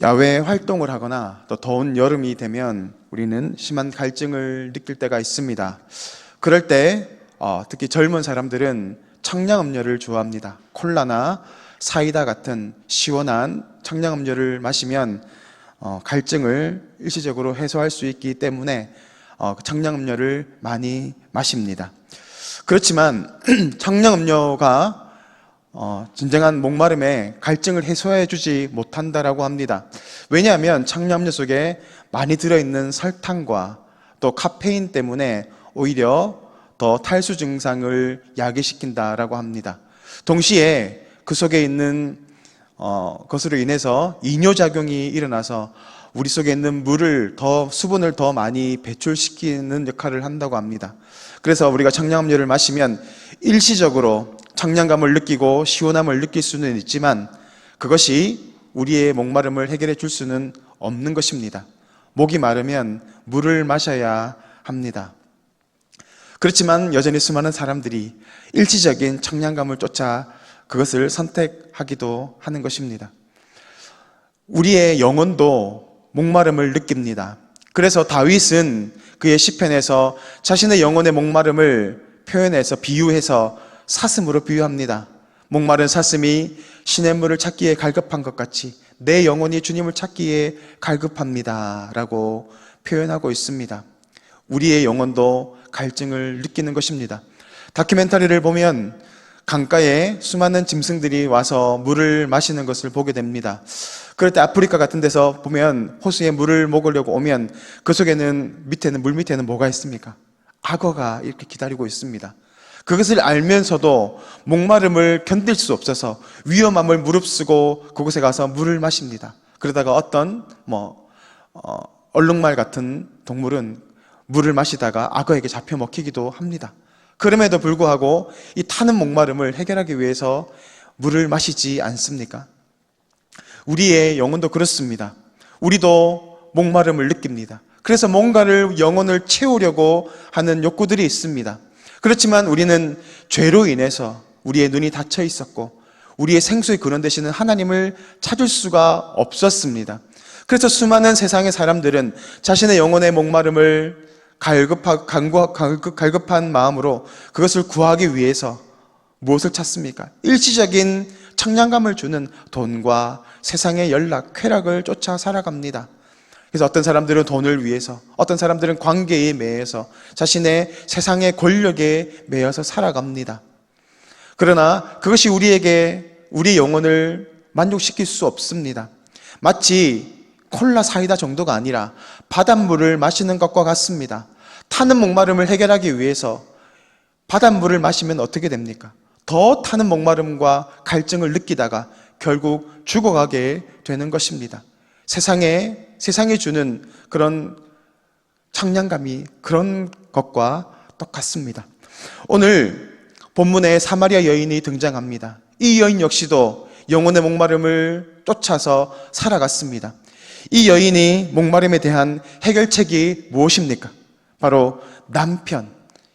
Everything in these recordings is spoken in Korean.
야외 활동을 하거나 또 더운 여름이 되면 우리는 심한 갈증을 느낄 때가 있습니다. 그럴 때 특히 젊은 사람들은 청량음료를 좋아합니다. 콜라나 사이다 같은 시원한 청량음료를 마시면 갈증을 일시적으로 해소할 수 있기 때문에 청량음료를 많이 마십니다. 그렇지만 청량음료가 진정한 목마름에 갈증을 해소해 주지 못한다라고 합니다. 왜냐하면 청량음료 속에 많이 들어있는 설탕과 또 카페인 때문에 오히려 더 탈수 증상을 야기시킨다라고 합니다. 동시에 그 속에 있는 것으로 인해서 이뇨작용이 일어나서 우리 속에 있는 수분을 더 많이 배출시키는 역할을 한다고 합니다. 그래서 우리가 청량음료를 마시면 일시적으로 청량감을 느끼고 시원함을 느낄 수는 있지만 그것이 우리의 목마름을 해결해 줄 수는 없는 것입니다. 목이 마르면 물을 마셔야 합니다. 그렇지만 여전히 수많은 사람들이 일시적인 청량감을 쫓아 그것을 선택하기도 하는 것입니다. 우리의 영혼도 목마름을 느낍니다. 그래서 다윗은 그의 시편에서 자신의 영혼의 목마름을 표현해서 비유해서 사슴으로 비유합니다. 목마른 사슴이 시냇물을 찾기에 갈급한 것 같이 내 영혼이 주님을 찾기에 갈급합니다 라고 표현하고 있습니다. 우리의 영혼도 갈증을 느끼는 것입니다. 다큐멘터리를 보면 강가에 수많은 짐승들이 와서 물을 마시는 것을 보게 됩니다. 그럴 때 아프리카 같은 데서 보면 호수에 물을 먹으려고 오면 그 속에는 물 밑에는 뭐가 있습니까? 악어가 이렇게 기다리고 있습니다. 그것을 알면서도 목마름을 견딜 수 없어서 위험함을 무릅쓰고 그곳에 가서 물을 마십니다. 그러다가 어떤 얼룩말 같은 동물은 물을 마시다가 악어에게 잡혀 먹히기도 합니다. 그럼에도 불구하고 이 타는 목마름을 해결하기 위해서 물을 마시지 않습니까? 우리의 영혼도 그렇습니다. 우리도 목마름을 느낍니다. 그래서 뭔가를 영혼을 채우려고 하는 욕구들이 있습니다. 그렇지만 우리는 죄로 인해서 우리의 눈이 닫혀 있었고 우리의 생수의 근원 되시는 하나님을 찾을 수가 없었습니다. 그래서 수많은 세상의 사람들은 자신의 영혼의 목마름을 갈급한 마음으로 그것을 구하기 위해서 무엇을 찾습니까? 일시적인 청량감을 주는 돈과 세상의 쾌락을 쫓아 살아갑니다. 그래서 어떤 사람들은 돈을 위해서, 어떤 사람들은 관계에 매여서 자신의 세상의 권력에 매여서 살아갑니다. 그러나 그것이 우리의 영혼을 만족시킬 수 없습니다. 마치 콜라 사이다 정도가 아니라 바닷물을 마시는 것과 같습니다. 타는 목마름을 해결하기 위해서 바닷물을 마시면 어떻게 됩니까? 더 타는 목마름과 갈증을 느끼다가 결국 죽어가게 되는 것입니다. 세상에 주는 그런 청량감이 그런 것과 똑같습니다. 오늘 본문에 사마리아 여인이 등장합니다. 이 여인 역시도 영혼의 목마름을 쫓아서 살아갔습니다. 이 여인이 목마름에 대한 해결책이 무엇입니까? 바로 남편,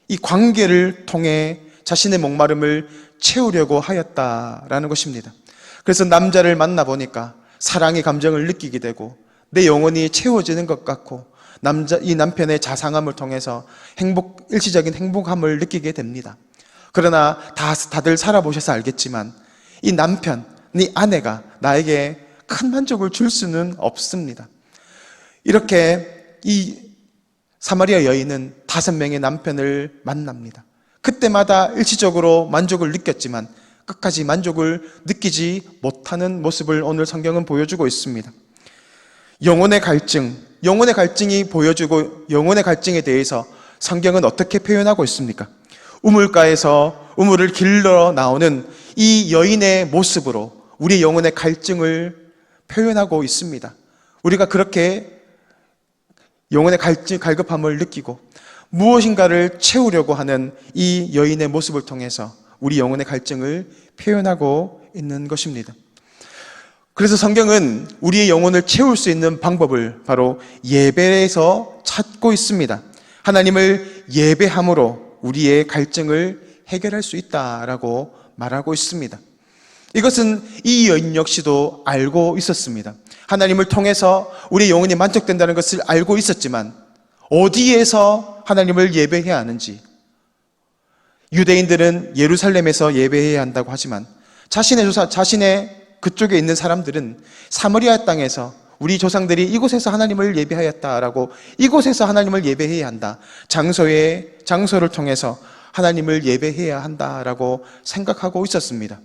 이 관계를 통해 자신의 목마름을 채우려고 하였다라는 것입니다. 그래서 남자를 만나보니까 사랑의 감정을 느끼게 되고 내 영혼이 채워지는 것 같고 이 남편의 자상함을 통해서 일시적인 행복함을 느끼게 됩니다. 그러나 다들 살아보셔서 알겠지만 이 남편, 이 아내가 나에게 큰 만족을 줄 수는 없습니다. 이렇게 이 사마리아 여인은 5명의 남편을 만납니다. 그때마다 일시적으로 만족을 느꼈지만 끝까지 만족을 느끼지 못하는 모습을 오늘 성경은 보여주고 있습니다. 영혼의 갈증이 보여주고 영혼의 갈증에 대해서 성경은 어떻게 표현하고 있습니까? 우물가에서 우물을 길러 나오는 이 여인의 모습으로 우리 영혼의 갈증을 표현하고 있습니다. 우리가 그렇게 영혼의 갈급함을 느끼고 무엇인가를 채우려고 하는 이 여인의 모습을 통해서 우리 영혼의 갈증을 표현하고 있는 것입니다. 그래서 성경은 우리의 영혼을 채울 수 있는 방법을 바로 예배에서 찾고 있습니다. 하나님을 예배함으로 우리의 갈증을 해결할 수 있다라고 말하고 있습니다. 이것은 이 여인 역시도 알고 있었습니다. 하나님을 통해서 우리의 영혼이 만족된다는 것을 알고 있었지만 어디에서 하나님을 예배해야 하는지, 유대인들은 예루살렘에서 예배해야 한다고 하지만 자신의 그쪽에 있는 사람들은 사마리아 땅에서 우리 조상들이 이곳에서 하나님을 예배하였다라고, 이곳에서 하나님을 예배해야 한다, 장소를 통해서 하나님을 예배해야 한다라고 생각하고 있었습니다.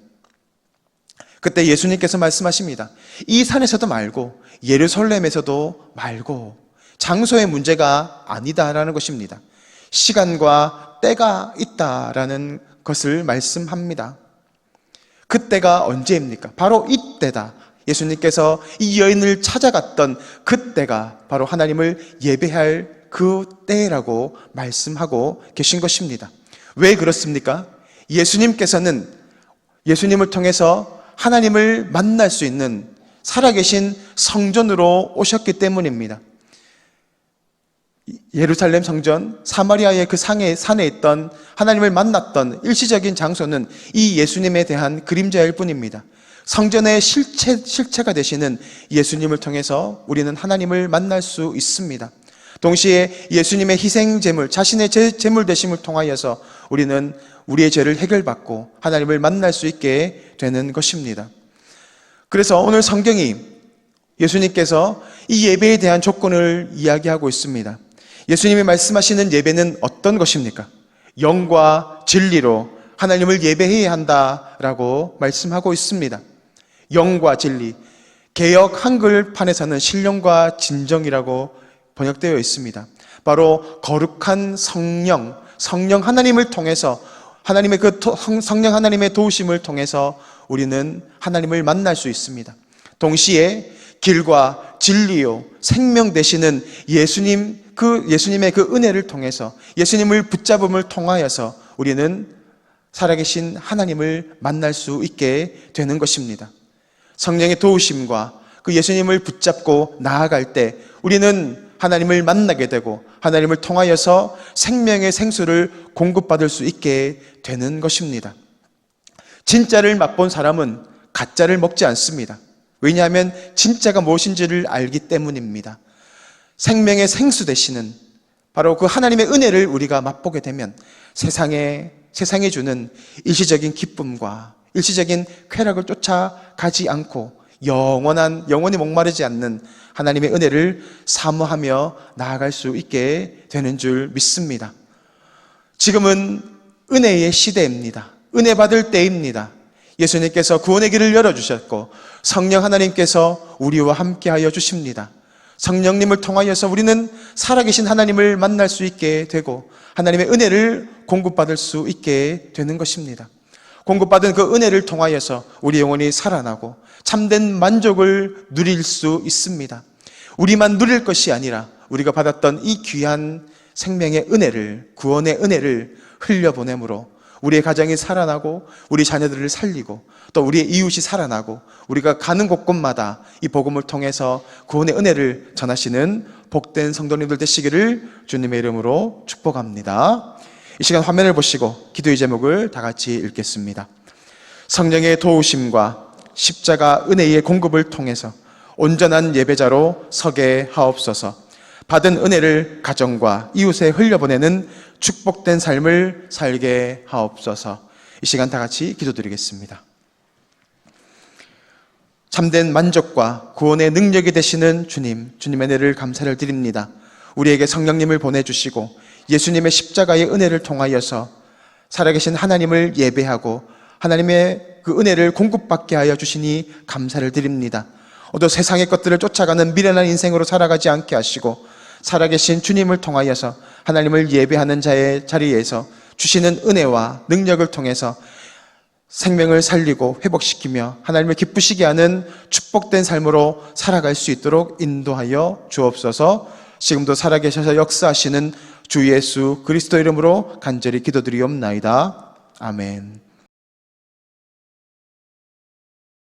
그때 예수님께서 말씀하십니다. 이 산에서도 말고 예루살렘에서도 말고, 장소의 문제가 아니다라는 것입니다. 시간과 때가 있다라는 것을 말씀합니다. 그때가 언제입니까? 바로 이때다. 예수님께서 이 여인을 찾아갔던 그때가 바로 하나님을 예배할 그 때라고 말씀하고 계신 것입니다. 왜 그렇습니까? 예수님께서는 예수님을 통해서 하나님을 만날 수 있는 살아계신 성전으로 오셨기 때문입니다. 예루살렘 성전, 사마리아의 그 산에 있던 하나님을 만났던 일시적인 장소는 이 예수님에 대한 그림자일 뿐입니다. 성전의 실체가 되시는 예수님을 통해서 우리는 하나님을 만날 수 있습니다. 동시에 예수님의 희생 제물, 자신의 제물 되심을 통하여서 우리는 우리의 죄를 해결받고 하나님을 만날 수 있게 되는 것입니다. 그래서 오늘 성경이 예수님께서 이 예배에 대한 조건을 이야기하고 있습니다. 예수님이 말씀하시는 예배는 어떤 것입니까? 영과 진리로 하나님을 예배해야 한다라고 말씀하고 있습니다. 영과 진리, 개역 한글판에서는 신령과 진정이라고 번역되어 있습니다. 바로 거룩한 성령 하나님을 통해서, 하나님의 그 성령 하나님의 도우심을 통해서 우리는 하나님을 만날 수 있습니다. 동시에 길과 진리요 생명 되시는 예수님의 그 은혜를 통해서, 예수님을 붙잡음을 통하여서 우리는 살아계신 하나님을 만날 수 있게 되는 것입니다. 성령의 도우심과 그 예수님을 붙잡고 나아갈 때 우리는 하나님을 만나게 되고 하나님을 통하여서 생명의 생수를 공급받을 수 있게 되는 것입니다. 진짜를 맛본 사람은 가짜를 먹지 않습니다. 왜냐하면 진짜가 무엇인지를 알기 때문입니다. 생명의 생수 되시는 바로 그 하나님의 은혜를 우리가 맛보게 되면 세상에 주는 일시적인 기쁨과 일시적인 쾌락을 쫓아가지 않고 영원히 목마르지 않는 하나님의 은혜를 사모하며 나아갈 수 있게 되는 줄 믿습니다. 지금은 은혜의 시대입니다. 은혜 받을 때입니다. 예수님께서 구원의 길을 열어주셨고 성령 하나님께서 우리와 함께하여 주십니다. 성령님을 통하여서 우리는 살아계신 하나님을 만날 수 있게 되고 하나님의 은혜를 공급받을 수 있게 되는 것입니다. 공급받은 그 은혜를 통하여서 우리 영혼이 살아나고 참된 만족을 누릴 수 있습니다. 우리만 누릴 것이 아니라 우리가 받았던 이 귀한 생명의 은혜를, 구원의 은혜를 흘려보내므로 우리의 가정이 살아나고 우리 자녀들을 살리고 또 우리의 이웃이 살아나고 우리가 가는 곳곳마다 이 복음을 통해서 구원의 은혜를 전하시는 복된 성도님들 되시기를 주님의 이름으로 축복합니다. 이 시간 화면을 보시고 기도의 제목을 다 같이 읽겠습니다. 성령의 도우심과 십자가 은혜의 공급을 통해서 온전한 예배자로 서게 하옵소서. 받은 은혜를 가정과 이웃에 흘려보내는 축복된 삶을 살게 하옵소서. 이 시간 다 같이 기도드리겠습니다. 참된 만족과 구원의 능력이 되시는 주님의 은혜를 감사를 드립니다. 우리에게 성령님을 보내주시고 예수님의 십자가의 은혜를 통하여서 살아계신 하나님을 예배하고 하나님의 그 은혜를 공급받게 하여 주시니 감사를 드립니다. 또 세상의 것들을 쫓아가는 미련한 인생으로 살아가지 않게 하시고 살아계신 주님을 통하여서 하나님을 예배하는 자의 자리에서 주시는 은혜와 능력을 통해서 생명을 살리고 회복시키며 하나님을 기쁘시게 하는 축복된 삶으로 살아갈 수 있도록 인도하여 주옵소서. 지금도 살아계셔서 역사하시는 주 예수 그리스도 이름으로 간절히 기도드리옵나이다. 아멘.